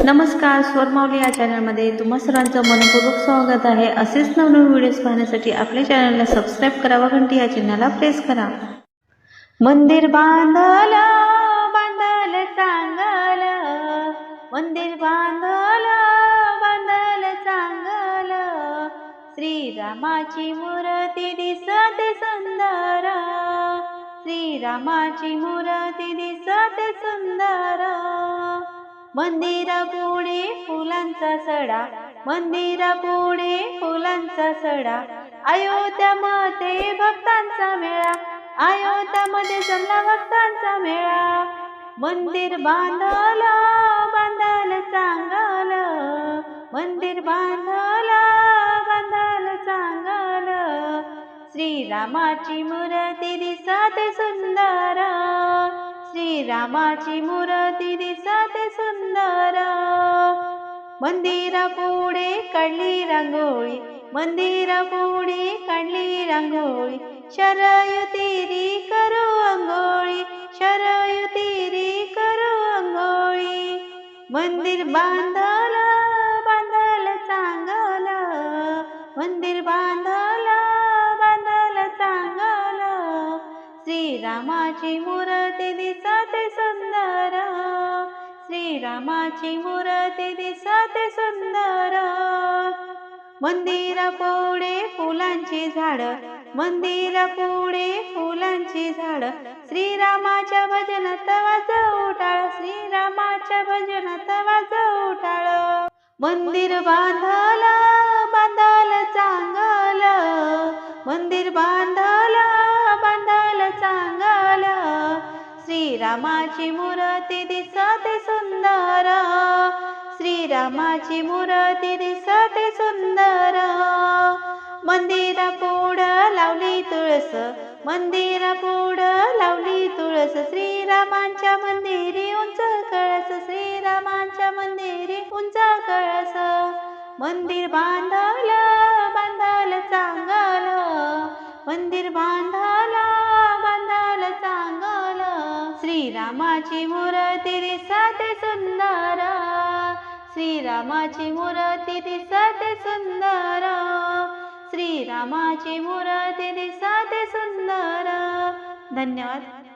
नमस्कार, स्वरमावली या चॅनलमध्ये तुम्हा सर्वांचं मनपूर्वक स्वागत आहे। असेच नवनवीन व्हिडिओज पाहण्यासाठी आपल्या चॅनलला सबस्क्राईब करा व घंटी या चिन्हाला प्रेस करा। मंदिर बांधलं बांधलं चांगलं, मंदिर बांधलं चांगलं, श्रीरामाची मूर्ती दिसते सुंदर, श्रीरामाची मूर्ती दिसते सुंदर। मंदिरापुढे फुलांचा सडा, मंदिरापुढे फुलांचा सडा, अयोध्यामध्ये भक्तांचा मेळा, अयोध्यामध्ये जमला भक्तांचा मेळा। मंदिर बांधलं चांगलं, मंदिर बांधलं चांगलं, श्रीरामाची मूर्ती दिसते सुंदर, श्रीरामाची मूर्ती दिसते सुंदर। मंदिरापुढे काढली रांगोळी, मंदिरापुढे काढली रांगोळी, शरयू तीरी करू अंघोळी, शरयू तीरी करू अंघोळी। मंदिर बांधलं चांगलं, मंदिर बांधलं चांगलं, श्रीरामाची मूर्ती दिसते सुंदर, श्रीरामाची मूर्ती दिसते सुंदर। मंदिरापुढे फुलांची झाडं, मंदिरापुढे फुलांची झाडं, श्रीरामाच्या भजनात वाजव टाळ, श्रीरामाच्या भजनात वाजव टाळ। मंदिर बांधलं चांगलं, मंदिर बांधलं चांगलं, श्रीरामाची मूर्ती दिसते सुंदर, श्रीरामाची मूर्ती दिसते सुंदर। मंदिरापुढं लावली तुळस, मंदिरापुढं लावली तुळस, श्रीरामांच्या मंदिरी उंच कळस, श्रीरामांच्या मंदिरी उंच कळस। मंदिर बांधलं चांगलं, मंदिर बांधलं चांगलं, श्रीरामाची मूर्ती दिसते सुंदर, श्रीरामाची मूर्ती दिसते सुंदर, श्रीरामाची मूर्ती दिसते सुंदर। धन्यवाद।